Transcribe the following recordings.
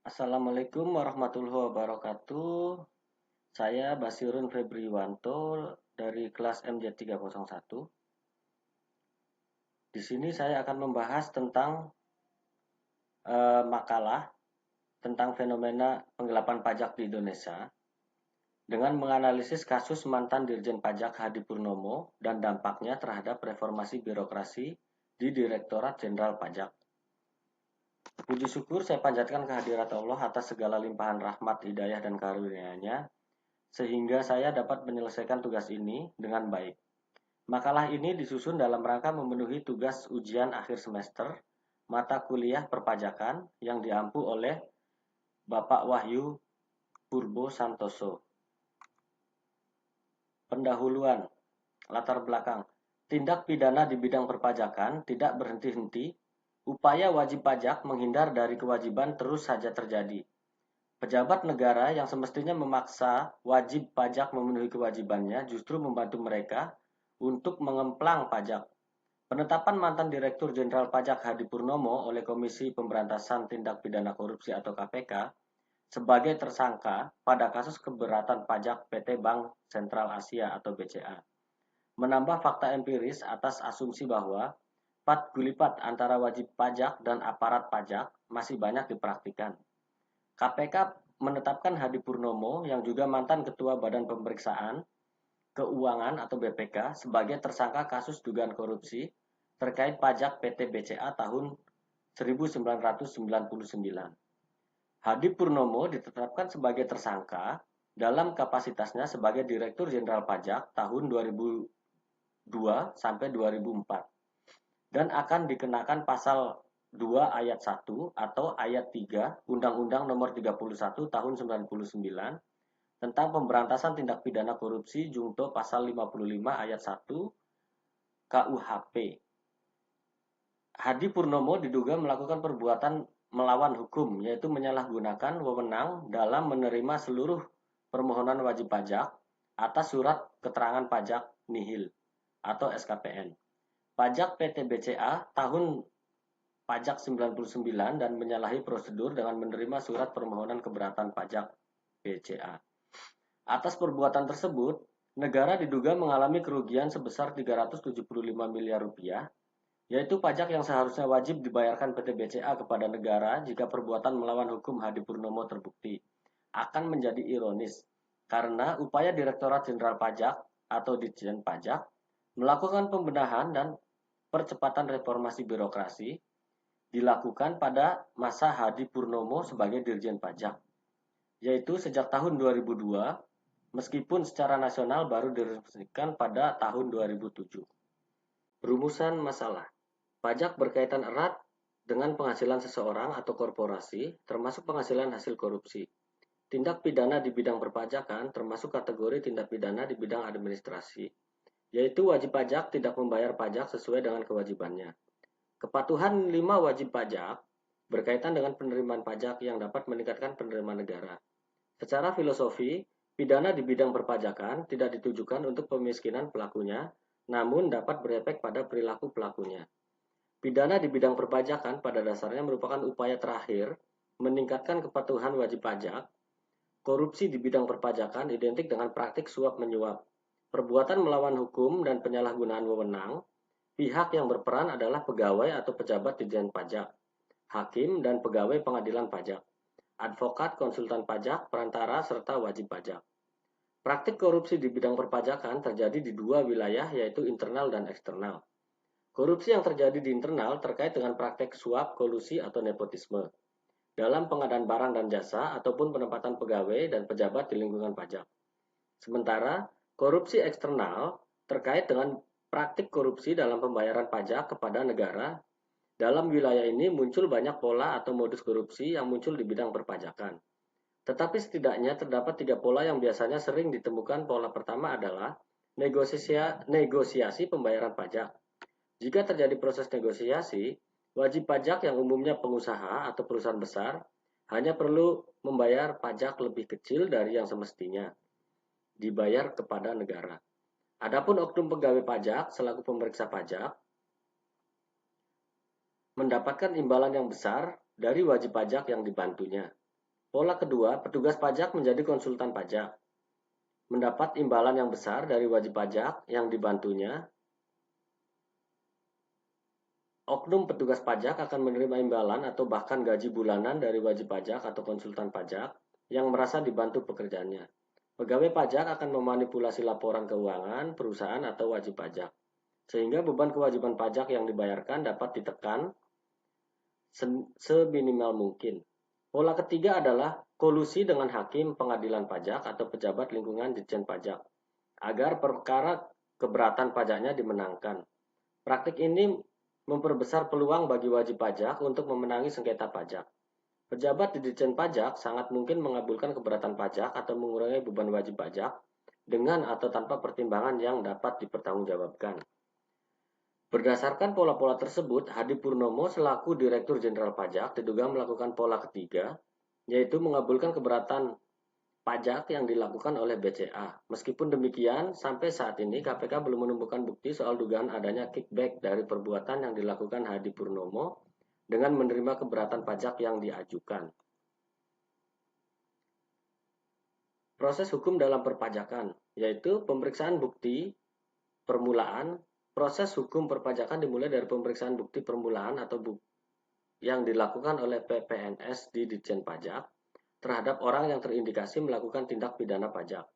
Assalamualaikum warahmatullahi wabarakatuh. Saya Basirun Febriwanto dari kelas MJ301. Di sini saya akan membahas tentang makalah tentang fenomena penggelapan pajak di Indonesia dengan menganalisis kasus mantan Dirjen Pajak Hadi Purnomo dan dampaknya terhadap reformasi birokrasi di Direktorat Jenderal Pajak. Puji syukur saya panjatkan kehadirat Allah atas segala limpahan rahmat, hidayah, dan karunia-Nya sehingga saya dapat menyelesaikan tugas ini dengan baik. Makalah ini disusun dalam rangka memenuhi tugas ujian akhir semester mata kuliah perpajakan yang diampu oleh Bapak Wahyu Purbo Santoso. Pendahuluan, latar belakang. Tindak pidana di bidang perpajakan tidak berhenti-henti. Upaya wajib pajak menghindar dari kewajiban terus saja terjadi. Pejabat negara yang semestinya memaksa wajib pajak memenuhi kewajibannya justru membantu mereka untuk mengemplang pajak. Penetapan mantan Direktur Jenderal Pajak Hadi Purnomo oleh Komisi Pemberantasan Tindak Pidana Korupsi atau KPK sebagai tersangka pada kasus keberatan pajak PT Bank Sentral Asia atau BCA menambah fakta empiris atas asumsi bahwa pat-gulipat antara wajib pajak dan aparat pajak masih banyak dipraktikkan. KPK menetapkan Hadi Purnomo yang juga mantan Ketua Badan Pemeriksaan Keuangan atau BPK sebagai tersangka kasus dugaan korupsi terkait pajak PT BCA tahun 1999. Hadi Purnomo ditetapkan sebagai tersangka dalam kapasitasnya sebagai Direktur Jenderal Pajak tahun 2002 sampai 2004 dan akan dikenakan pasal 2 ayat 1 atau ayat 3 Undang-Undang Nomor 31 Tahun 99 tentang pemberantasan tindak pidana korupsi Jungto pasal 55 ayat 1 KUHP. Hadi Purnomo diduga melakukan perbuatan melawan hukum, yaitu menyalahgunakan wewenang dalam menerima seluruh permohonan wajib pajak atas surat keterangan pajak nihil atau SKPN. Pajak PT BCA tahun pajak 99 dan menyalahi prosedur dengan menerima surat permohonan keberatan pajak BCA. Atas perbuatan tersebut, negara diduga mengalami kerugian sebesar 375 miliar rupiah, yaitu pajak yang seharusnya wajib dibayarkan PT BCA kepada negara jika perbuatan melawan hukum Hadi Purnomo terbukti. Akan menjadi ironis, karena upaya Direktorat Jenderal Pajak atau Ditjen Pajak melakukan pembenahan dan percepatan reformasi birokrasi dilakukan pada masa Hadi Purnomo sebagai Dirjen Pajak, yaitu sejak tahun 2002, meskipun secara nasional baru diresmikan pada tahun 2007. Perumusan masalah. Pajak berkaitan erat dengan penghasilan seseorang atau korporasi, termasuk penghasilan hasil korupsi. Tindak pidana di bidang perpajakan termasuk kategori tindak pidana di bidang administrasi, yaitu wajib pajak tidak membayar pajak sesuai dengan kewajibannya. Kepatuhan 5 wajib pajak berkaitan dengan penerimaan pajak yang dapat meningkatkan penerimaan negara. Secara filosofi, pidana di bidang perpajakan tidak ditujukan untuk pemiskinan pelakunya, namun dapat berefek pada perilaku pelakunya. Pidana di bidang perpajakan pada dasarnya merupakan upaya terakhir meningkatkan kepatuhan wajib pajak. Korupsi di bidang perpajakan identik dengan praktik suap menyuap, perbuatan melawan hukum dan penyalahgunaan wewenang. Pihak yang berperan adalah pegawai atau pejabat Ditjen Pajak, hakim dan pegawai pengadilan pajak, advokat, konsultan pajak, perantara, serta wajib pajak. Praktik korupsi di bidang perpajakan terjadi di dua wilayah, yaitu internal dan eksternal. Korupsi yang terjadi di internal terkait dengan praktek suap, kolusi, atau nepotisme dalam pengadaan barang dan jasa ataupun penempatan pegawai dan pejabat di lingkungan pajak. Sementara, korupsi eksternal terkait dengan praktik korupsi dalam pembayaran pajak kepada negara. Dalam wilayah ini muncul banyak pola atau modus korupsi yang muncul di bidang perpajakan. Tetapi setidaknya terdapat 3 pola yang biasanya sering ditemukan. Pola pertama adalah negosiasi pembayaran pajak. Jika terjadi proses negosiasi, wajib pajak yang umumnya pengusaha atau perusahaan besar hanya perlu membayar pajak lebih kecil dari yang semestinya dibayar kepada negara. Adapun oknum pegawai pajak selaku pemeriksa pajak mendapatkan imbalan yang besar dari wajib pajak yang dibantunya. Pola kedua, petugas pajak menjadi konsultan pajak. Mendapat imbalan yang besar dari wajib pajak yang dibantunya. Oknum petugas pajak akan menerima imbalan atau bahkan gaji bulanan dari wajib pajak atau konsultan pajak yang merasa dibantu pekerjaannya. Pegawai pajak akan memanipulasi laporan keuangan perusahaan atau wajib pajak, sehingga beban kewajiban pajak yang dibayarkan dapat ditekan seminimal mungkin. Pola ketiga adalah kolusi dengan hakim pengadilan pajak atau pejabat lingkungan Ditjen Pajak agar perkara keberatan pajaknya dimenangkan. Praktik ini memperbesar peluang bagi wajib pajak untuk memenangi sengketa pajak. Pejabat di Ditjen Pajak sangat mungkin mengabulkan keberatan pajak atau mengurangi beban wajib pajak dengan atau tanpa pertimbangan yang dapat dipertanggungjawabkan. Berdasarkan pola-pola tersebut, Hadi Purnomo selaku Direktur Jenderal Pajak diduga melakukan pola ketiga, yaitu mengabulkan keberatan pajak yang dilakukan oleh BCA. Meskipun demikian, sampai saat ini KPK belum menemukan bukti soal dugaan adanya kickback dari perbuatan yang dilakukan Hadi Purnomo dengan menerima keberatan pajak yang diajukan. Proses hukum dalam perpajakan, yaitu pemeriksaan bukti permulaan. Proses hukum perpajakan dimulai dari pemeriksaan bukti permulaan atau yang dilakukan oleh PPNS di Ditjen Pajak terhadap orang yang terindikasi melakukan tindak pidana pajak.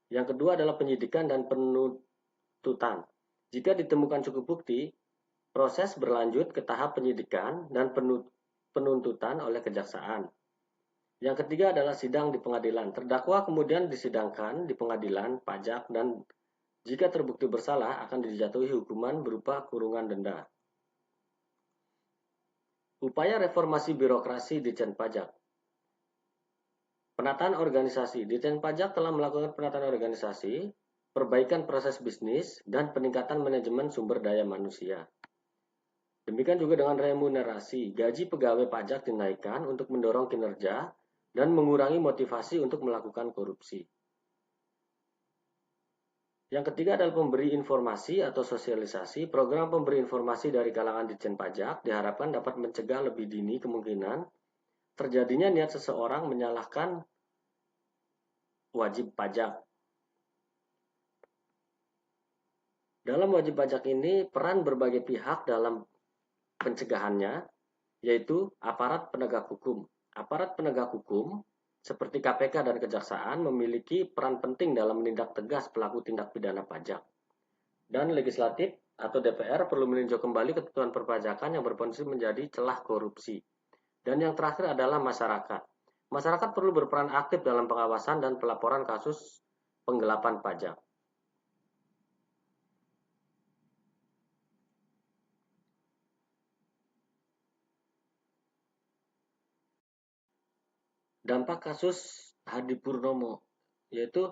Yang kedua adalah penyidikan dan penuntutan. Jika ditemukan cukup bukti, proses berlanjut ke tahap penyidikan dan penuntutan oleh kejaksaan. Yang ketiga adalah sidang di pengadilan. Terdakwa kemudian disidangkan di pengadilan pajak dan jika terbukti bersalah akan dijatuhi hukuman berupa kurungan denda. Upaya reformasi birokrasi Ditjen Pajak. Penataan organisasi. Ditjen Pajak telah melakukan penataan organisasi, perbaikan proses bisnis, dan peningkatan manajemen sumber daya manusia. Demikian juga dengan remunerasi. Gaji pegawai pajak dinaikkan untuk mendorong kinerja dan mengurangi motivasi untuk melakukan korupsi. Yang ketiga adalah pemberi informasi atau sosialisasi. Program pemberi informasi dari kalangan Ditjen Pajak diharapkan dapat mencegah lebih dini kemungkinan terjadinya niat seseorang menyalahkan wajib pajak. Dalam wajib pajak ini, peran berbagai pihak dalam pencegahannya, yaitu aparat penegak hukum. Aparat penegak hukum seperti KPK dan Kejaksaan memiliki peran penting dalam menindak tegas pelaku tindak pidana pajak. Dan legislatif atau DPR perlu meninjau kembali ketentuan perpajakan yang berpotensi menjadi celah korupsi. Dan yang terakhir adalah masyarakat. Masyarakat perlu berperan aktif dalam pengawasan dan pelaporan kasus penggelapan pajak. Dampak kasus Hadi Purnomo, yaitu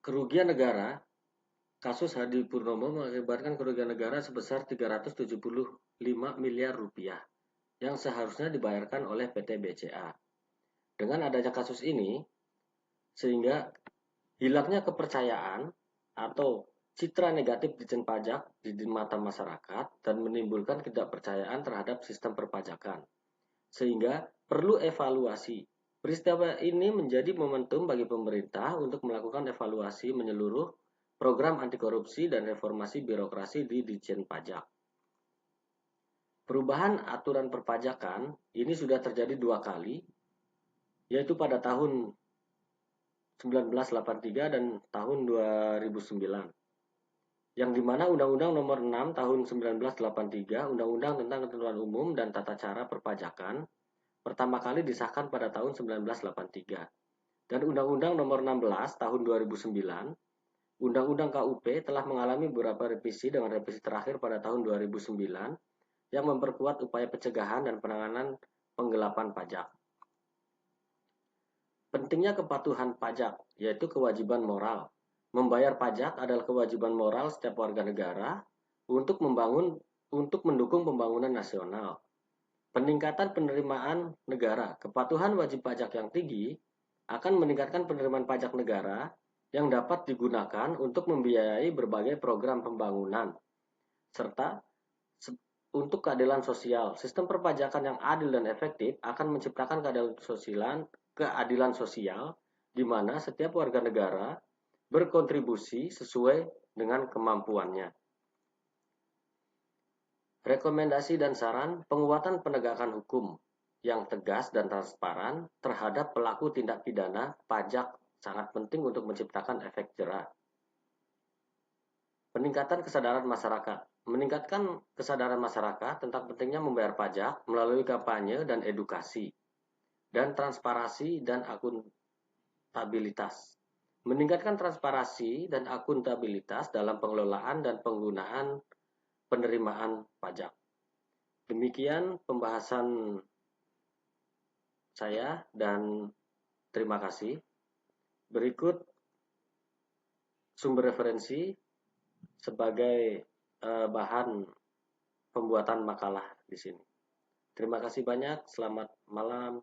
kerugian negara. Kasus Hadi Purnomo mengakibatkan kerugian negara sebesar 375 miliar rupiah yang seharusnya dibayarkan oleh PT BCA. Dengan adanya kasus ini, sehingga hilangnya kepercayaan atau citra negatif Ditjen Pajak di mata masyarakat dan menimbulkan ketidakpercayaan terhadap sistem perpajakan. Sehingga perlu evaluasi. Peristiwa ini menjadi momentum bagi pemerintah untuk melakukan evaluasi menyeluruh program anti korupsi dan reformasi birokrasi di Ditjen Pajak. Perubahan aturan perpajakan ini sudah terjadi 2 kali, yaitu pada tahun 1983 dan tahun 2009. Yang dimana Undang-Undang Nomor 6 Tahun 1983, Undang-Undang tentang Ketentuan Umum dan Tata Cara Perpajakan, pertama kali disahkan pada tahun 1983. Dan Undang-Undang Nomor 16 Tahun 2009, Undang-Undang KUP telah mengalami beberapa revisi dengan revisi terakhir pada tahun 2009 yang memperkuat upaya pencegahan dan penanganan penggelapan pajak. Pentingnya kepatuhan pajak, yaitu kewajiban moral. Membayar pajak adalah kewajiban moral setiap warga negara untuk mendukung pembangunan nasional. Peningkatan penerimaan negara, kepatuhan wajib pajak yang tinggi akan meningkatkan penerimaan pajak negara yang dapat digunakan untuk membiayai berbagai program pembangunan serta untuk keadilan sosial. Sistem perpajakan yang adil dan efektif akan menciptakan keadilan sosial di mana setiap warga negara berkontribusi sesuai dengan kemampuannya. Rekomendasi dan saran penguatan penegakan hukum yang tegas dan transparan terhadap pelaku tindak pidana pajak sangat penting untuk menciptakan efek jerah. Meningkatkan kesadaran masyarakat tentang pentingnya membayar pajak melalui kampanye dan edukasi, dan transparansi dan akuntabilitas. Meningkatkan transparansi dan akuntabilitas dalam pengelolaan dan penggunaan penerimaan pajak. Demikian pembahasan saya dan terima kasih. Berikut sumber referensi sebagai bahan pembuatan makalah di sini. Terima kasih banyak. Selamat malam.